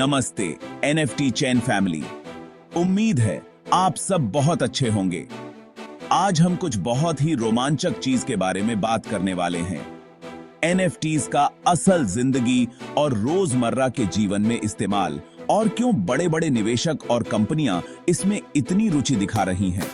नमस्ते एनएफटी चैन फैमिली। उम्मीद है आप सब बहुत अच्छे होंगे। आज हम कुछ बहुत ही रोमांचक चीज के बारे में बात करने वाले हैं। एनएफटीज का असल जिंदगी और रोजमर्रा के जीवन में इस्तेमाल और क्यों बड़े बड़े निवेशक और कंपनियां इसमें इतनी रुचि दिखा रही हैं।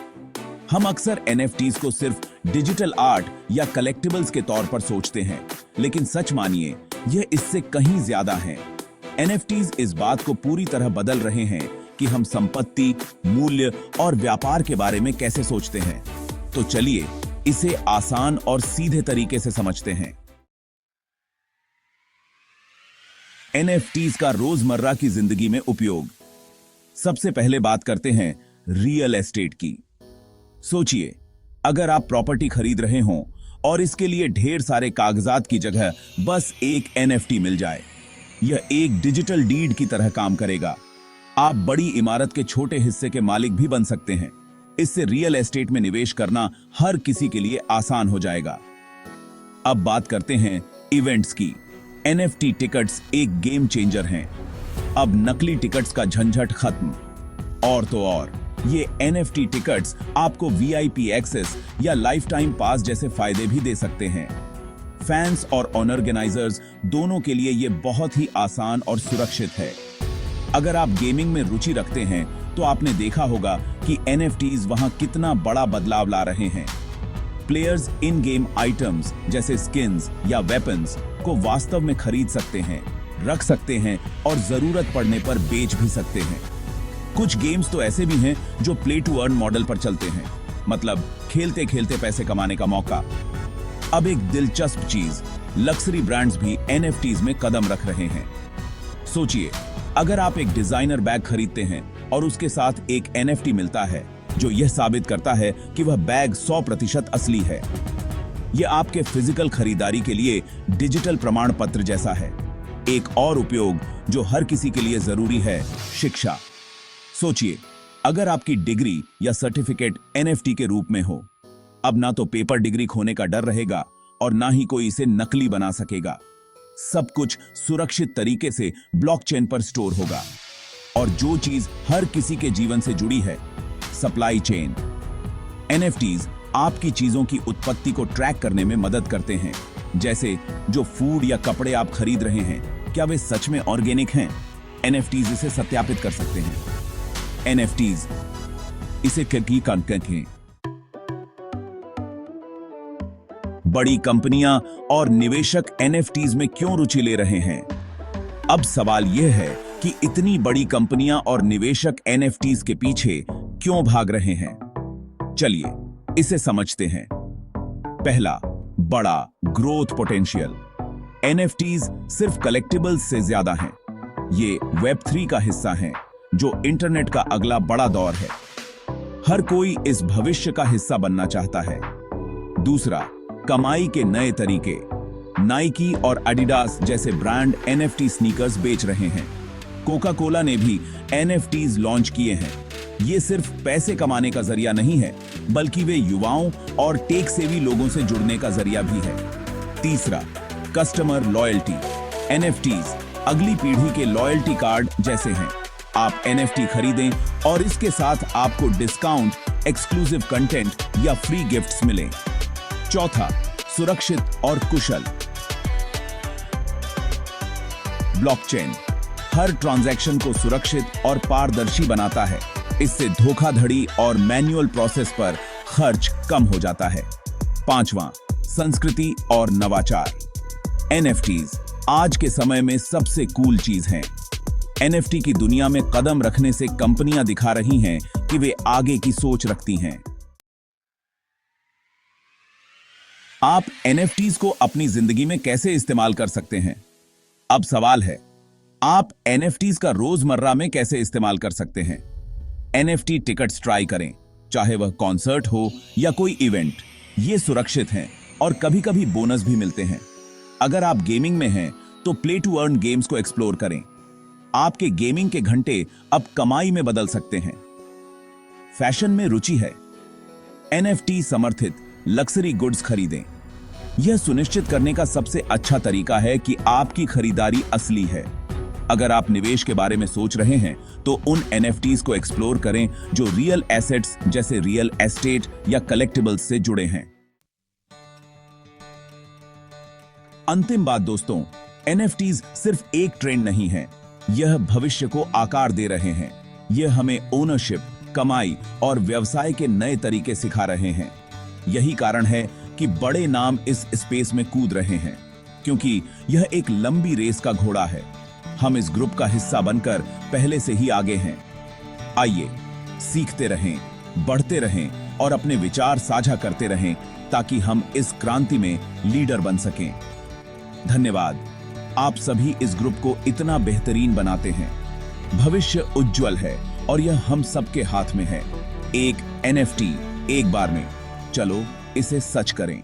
हम अक्सर एनएफटीज को सिर्फ डिजिटल आर्ट या कलेक्टिबल्स के तौर पर सोचते हैं, लेकिन सच मानिए यह इससे कहीं ज्यादा है। एनएफटीज इस बात को पूरी तरह बदल रहे हैं कि हम संपत्ति, मूल्य और व्यापार के बारे में कैसे सोचते हैं। तो चलिए इसे आसान और सीधे तरीके से समझते हैं। एनएफटीज का रोजमर्रा की जिंदगी में उपयोग। सबसे पहले बात करते हैं रियल एस्टेट की। सोचिए, अगर आप प्रॉपर्टी खरीद रहे हों और इसके लिए ढेर सारे कागजात की जगह बस एक एनएफटी मिल जाए, यह एक डिजिटल डीड की तरह काम करेगा। आप बड़ी इमारत के छोटे हिस्से के मालिक भी बन सकते हैं। इससे रियल एस्टेट में निवेश करना हर किसी के लिए आसान हो जाएगा। अब बात करते हैं इवेंट्स की। एनएफटी टिकट्स एक गेम चेंजर हैं। अब नकली टिकट्स का झंझट खत्म। और तो और ये एनएफटी टिकट्स आपको वीआईपी एक्सेस या लाइफ टाइम पास जैसे फायदे भी दे सकते हैं। फैंस और ऑर्गेनाइजर्स दोनों के लिए ये बहुत ही आसान और सुरक्षित है। अगर आप गेमिंग में रुचि रखते हैं तो आपने देखा होगा कि एनएफटीज वहां कितना बड़ा बदलाव ला रहे हैं। प्लेयर्स इन गेम आइटम्स जैसे स्किन्स या वेपन्स को वास्तव में खरीद सकते हैं, रख सकते हैं और जरूरत पड़ने पर बेच भी सकते हैं। कुछ गेम्स तो ऐसे भी हैं जो प्ले टू अर्न मॉडल पर चलते हैं, मतलब खेलते खेलते पैसे कमाने का मौका। अब एक दिलचस्प चीज, लक्सरी ब्रांड्स भी एनएफटीज में कदम रख रहे हैं। सोचिए, अगर आप एक डिजाइनर बैग खरीदते हैं और उसके साथ एक एनएफटी मिलता है जो यह साबित करता है कि वह बैग 100% असली है। यह आपके फिजिकल खरीदारी के लिए डिजिटल प्रमाण पत्र जैसा है। एक और उपयोग जो हर किसी के लिए जरूरी है, शिक्षा। सोचिए, अगर आपकी डिग्री या सर्टिफिकेट एनएफटी के रूप में हो, अब ना तो पेपर डिग्री खोने का डर रहेगा और ना ही कोई इसे नकली बना सकेगा। सब कुछ सुरक्षित तरीके से ब्लॉकचेन पर स्टोर होगा। और जो चीज हर किसी के जीवन से जुड़ी है, सप्लाई चेन। एनएफटीज आपकी चीजों की उत्पत्ति को ट्रैक करने में मदद करते हैं। जैसे जो फूड या कपड़े आप खरीद रहे हैं, क्या वे सच में ऑर्गेनिक हैं? एनएफटीज इसे सत्यापित कर सकते हैं। एनएफटीज इसे की कंटेंट हैं। बड़ी कंपनियां और निवेशक एनएफटीज में क्यों रुचि ले रहे हैं? अब सवाल यह है कि इतनी बड़ी कंपनियां और निवेशक एनएफटीज के पीछे क्यों भाग रहे हैं? चलिए इसे समझते हैं। पहला, बड़ा ग्रोथ पोटेंशियल। एनएफटीज सिर्फ कलेक्टिबल्स से ज्यादा हैं। ये वेब3 का हिस्सा हैं, जो इंटरनेट का अगला बड़ा दौर है। हर कोई इस भविष्य का हिस्सा बनना चाहता है। दूसरा, कमाई के नए तरीके। नाइकी और एडिडास जैसे ब्रांड एनएफटी स्नीकर्स बेच रहे हैं। कोका कोला ने भी एनएफटीज लॉन्च किए हैं। ये सिर्फ पैसे कमाने का जरिया नहीं है, बल्कि वे युवाओं और टेक सेवी लोगों से जुड़ने का जरिया भी है। तीसरा, कस्टमर लॉयल्टी। एनएफटीज अगली पीढ़ी के लॉयल्टी कार्ड जैसे हैं। आप एनएफटी खरीदें और इसके साथ आपको डिस्काउंट, एक्सक्लूसिव कंटेंट या फ्री गिफ्ट्स मिलें। चौथा, सुरक्षित और कुशल। ब्लॉकचेन हर ट्रांजैक्शन को सुरक्षित और पारदर्शी बनाता है। इससे धोखाधड़ी और मैन्युअल प्रोसेस पर खर्च कम हो जाता है। पांचवां, संस्कृति और नवाचार। एनएफटीज आज के समय में सबसे कूल चीज हैं। एनएफटी की दुनिया में कदम रखने से कंपनियां दिखा रही हैं कि वे आगे की सोच रखती हैं। आप एनएफटीज को अपनी जिंदगी में कैसे इस्तेमाल कर सकते हैं? अब सवाल है, आप एनएफटीज का रोजमर्रा में कैसे इस्तेमाल कर सकते हैं? एनएफटी टिकट्स ट्राई करें, चाहे वह कॉन्सर्ट हो या कोई इवेंट। ये सुरक्षित हैं और कभी-कभी बोनस भी मिलते हैं। अगर आप गेमिंग में हैं तो प्ले टू अर्न गेम्स को एक्सप्लोर करें। आपके गेमिंग के घंटे अब कमाई में बदल सकते हैं। फैशन में रुचि है? एनएफटी समर्थित लक्सरी गुड्स खरीदें। यह सुनिश्चित करने का सबसे अच्छा तरीका है कि आपकी खरीदारी असली है। अगर आप निवेश के बारे में सोच रहे हैं तो उन एनएफटीज को एक्सप्लोर करें जो रियल एसेट्स जैसे रियल एस्टेट या कलेक्टिबल्स से जुड़े हैं। अंतिम बात दोस्तों, एनएफटीज सिर्फ एक ट्रेंड नहीं है, यह भविष्य को आकार दे रहे हैं। यह हमें ओनरशिप, कमाई और व्यवसाय के नए तरीके सिखा रहे हैं। यही कारण है कि बड़े नाम इस स्पेस में कूद रहे हैं, क्योंकि यह एक लंबी रेस का घोड़ा है। हम इस ग्रुप का हिस्सा बनकर पहले से ही आगे हैं। आइए सीखते रहें, बढ़ते रहें और अपने विचार साझा करते रहें ताकि हम इस क्रांति में लीडर बन सकें। धन्यवाद। आप सभी इस ग्रुप को इतना बेहतरीन बनाते हैं। भविष्य उज्जवल है और यह हम सबके हाथ में है। एक एनएफटी एक बार में, चलो इसे सच करें।